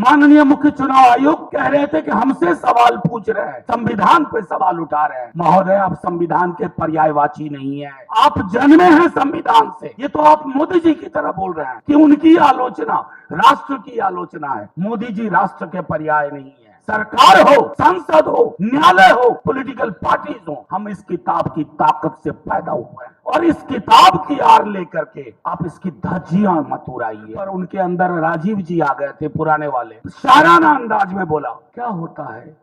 माननीय मुख्य चुनाव आयुक्त कह रहे थे कि हमसे सवाल पूछ रहे हैं, संविधान पे सवाल उठा रहे हैं। महोदय, आप संविधान के पर्यायवाची नहीं है, आप जन्मे हैं संविधान से। ये तो आप मोदी जी की तरह बोल रहे हैं कि उनकी आलोचना राष्ट्र की आलोचना है। मोदी जी राष्ट्र के पर्याय नहीं है। सरकार हो, संसद हो, न्यायालय हो, पॉलिटिकल पार्टीज हो, हम इस किताब की ताकत से पैदा हुए हैं और इस किताब की आड़ लेकर के आप इसकी धज्जियां मत उड़ाइए। पर उनके अंदर राजीव जी आ गए थे, पुराने वाले, शाराना अंदाज में बोला, क्या होता है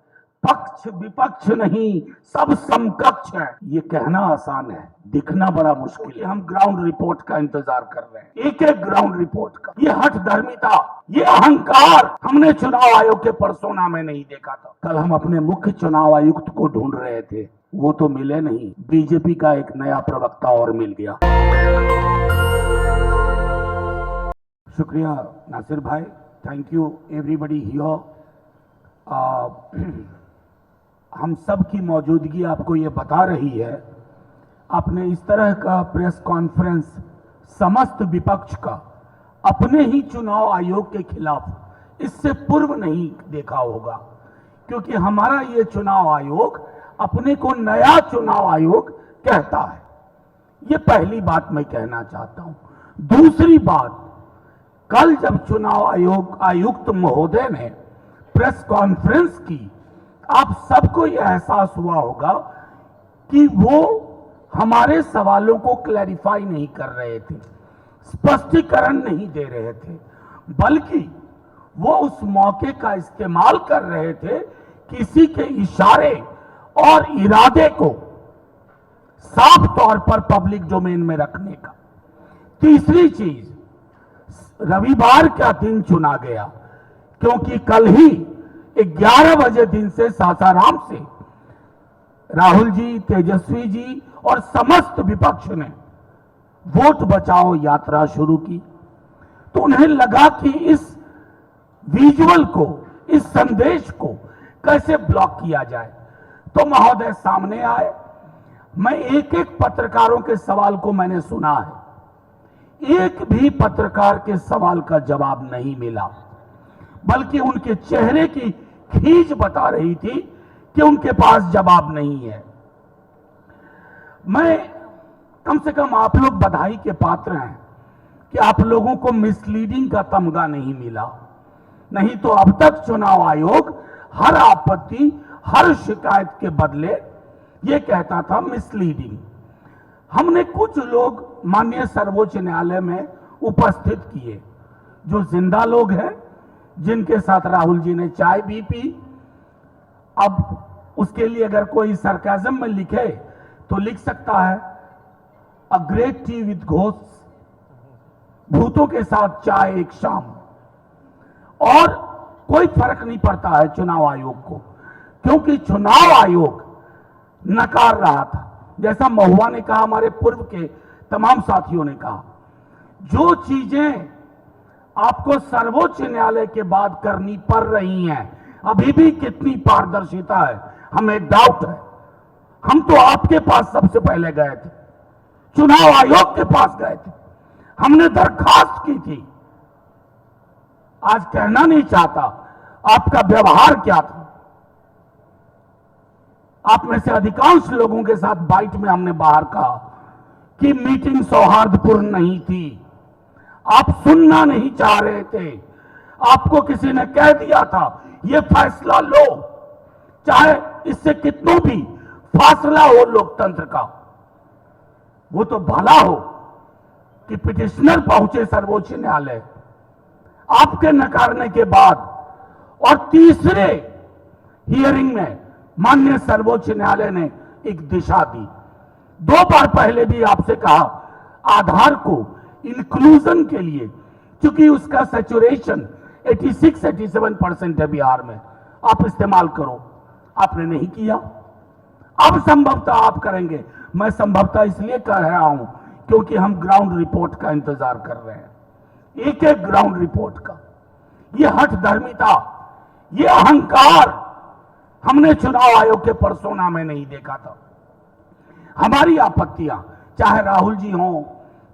पक्ष विपक्ष नहीं, सब समकक्ष है। ये कहना आसान है, दिखना बड़ा मुश्किल है। हम ग्राउंड रिपोर्ट का इंतजार कर रहे हैं, एक एक ग्राउंड रिपोर्ट का। ये हठ धर्मिता, ये अहंकार हमने चुनाव आयोग के परसोना में नहीं देखा था। कल हम अपने मुख्य चुनाव आयुक्त को ढूंढ रहे थे, वो तो मिले नहीं। बीजेपी का एक नया प्रवक्ता और मिल गया। शुक्रिया नासिर भाई, थैंक यू एवरीबॉडी हियर। हम सब की मौजूदगी आपको ये बता रही है, आपने इस तरह का प्रेस कॉन्फ्रेंस समस्त विपक्ष का अपने ही चुनाव आयोग के खिलाफ इससे पूर्व नहीं देखा होगा, क्योंकि हमारा ये चुनाव आयोग अपने को नया चुनाव आयोग कहता है। ये पहली बात मैं कहना चाहता हूं। दूसरी बात, कल जब चुनाव आयोग आयुक्त महोदय ने प्रेस कॉन्फ्रेंस की, आप सबको यह एहसास हुआ होगा कि वो हमारे सवालों को क्लैरिफाई नहीं कर रहे थे, स्पष्टीकरण नहीं दे रहे थे, बल्कि वो उस मौके का इस्तेमाल कर रहे थे किसी के इशारे और इरादे को साफ तौर पर पब्लिक डोमेन में रखने का। तीसरी चीज, रविवार का दिन चुना गया क्योंकि कल ही 11 बजे दिन से सासाराम से राहुल जी, तेजस्वी जी और समस्त विपक्ष ने वोट बचाओ यात्रा शुरू की। तो उन्हें लगा कि इस विजुअल को, इस संदेश को कैसे ब्लॉक किया जाए। तो महोदय सामने आए। मैं एक एक पत्रकारों के सवाल को मैंने सुना है, एक भी पत्रकार के सवाल का जवाब नहीं मिला, बल्कि उनके चेहरे की खींच बता रही थी कि उनके पास जवाब नहीं है। मैं कम से कम आप लोग बधाई के पात्र हैं कि आप लोगों को मिसलीडिंग का तमगा नहीं मिला। नहीं तो अब तक चुनाव आयोग हर आपत्ति, हर शिकायत के बदले ये कहता था मिसलीडिंग। हमने कुछ लोग माननीय सर्वोच्च न्यायालय में उपस्थित किए, जो जिंदा लोग हैं, जिनके साथ राहुल जी ने चाय भी पी। अब उसके लिए अगर कोई सरकाज़म में लिखे तो लिख सकता है, a great T with ghost, भूतों के साथ चाय एक शाम। और कोई फर्क नहीं पड़ता है चुनाव आयोग को, क्योंकि चुनाव आयोग नकार रहा था। जैसा महुआ ने कहा, हमारे पूर्व के तमाम साथियों ने कहा, जो चीजें आपको सर्वोच्च न्यायालय के बाद करनी पड़ रही हैं, अभी भी कितनी पारदर्शिता है, हमें डाउट है। हम तो आपके पास सबसे पहले गए थे, चुनाव आयोग के पास गए थे, हमने दरखास्त की थी। आज कहना नहीं चाहता आपका व्यवहार क्या था। आप में से अधिकांश लोगों के साथ बाइट में हमने बाहर कहा कि मीटिंग सौहार्दपूर्ण नहीं थी, आप सुनना नहीं चाह रहे थे। आपको किसी ने कह दिया था ये फैसला लो, चाहे इससे कितनों भी फासला हो लोकतंत्र का। वो तो भला हो कि पिटिशनर पहुंचे सर्वोच्च न्यायालय आपके नकारने के बाद, और तीसरे हियरिंग में माननीय सर्वोच्च न्यायालय ने एक दिशा दी। 2 बार पहले भी आपसे कहा, आधार को इंक्लूजन के लिए, क्योंकि उसका सैचुरेशन 86-87% है बिहार में, आप इस्तेमाल करो। आपने नहीं किया। अब संभवतः आप करेंगे। मैं संभवतः इसलिए कह रहा हूं क्योंकि हम ग्राउंड रिपोर्ट का इंतजार कर रहे हैं, एक एक ग्राउंड रिपोर्ट का। ये हठ धर्मिता, ये अहंकार हमने चुनाव आयोग के परसोना में नहीं देखा था। हमारी आपत्तियां, चाहे राहुल जी हों,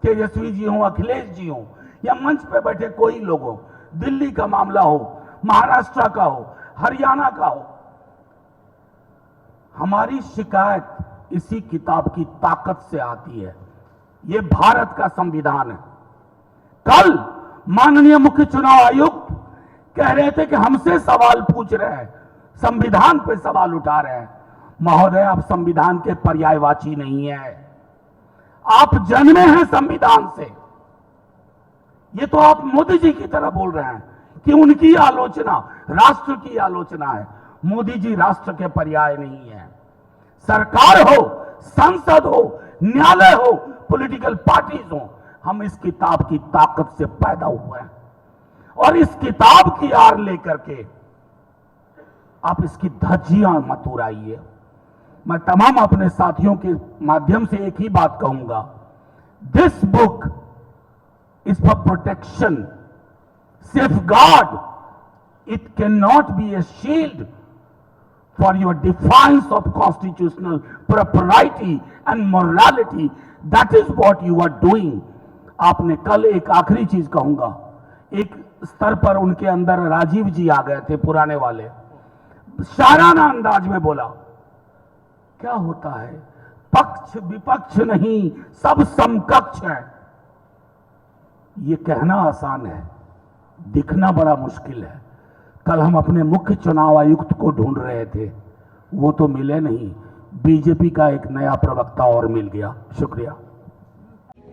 तेजस्वी जी हों, अखिलेश जी हों, या मंच पे बैठे कोई लोग हो, दिल्ली का मामला हो, महाराष्ट्र का हो, हरियाणा का हो। हमारी शिकायत इसी किताब की ताकत से आती है। ये भारत का संविधान है। कल माननीय मुख्य चुनाव आयुक्त कह रहे थे कि हमसे सवाल पूछ रहे हैं, संविधान पे सवाल उठा रहे हैं। महोदय, आप संविधान के पर्यायवाची नहीं है, आप जन्मे हैं संविधान से। ये तो आप मोदी जी की तरह बोल रहे हैं कि उनकी आलोचना राष्ट्र की आलोचना है। मोदी जी राष्ट्र के पर्याय नहीं है। सरकार हो, संसद हो, न्यायालय हो, पॉलिटिकल पार्टीज हो, हम इस किताब की ताकत से पैदा हुए हैं। और इस किताब की आड़ लेकर के आप इसकी धज्जियां मत उड़ाइए। मैं तमाम अपने साथियों के माध्यम से एक ही बात कहूंगा, this book is for protection, safeguard, it can not be A shield for your defiance of constitutional propriety and morality. That is what you are doing. आपने कल एक आखिरी चीज कहूंगा, एक स्तर पर उनके अंदर राजीव जी आ गए थे, पुराने वाले, शाराना अंदाज में बोला, क्या होता है, पक्ष विपक्ष नहीं, सब समकक्ष है। ये कहना आसान है, दिखना बड़ा मुश्किल है। कल हम अपने मुख्य चुनाव आयुक्त को ढूंढ रहे थे, वो तो मिले नहीं, बीजेपी का एक नया प्रवक्ता और मिल गया। शुक्रिया।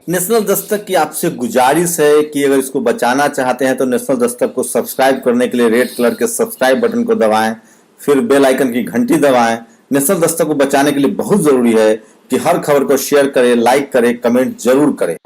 नेशनल दस्तक की आपसे गुजारिश है कि अगर इसको बचाना चाहते हैं तो नेशनल दस्तक को सब्सक्राइब करने के लिए रेड कलर के सब्सक्राइब बटन को दबाएं, फिर बेल आइकन की घंटी दबाएं। नेशनल दस्तक को बचाने के लिए बहुत जरूरी है कि हर खबर को शेयर करें, लाइक करें, कमेंट जरूर करें।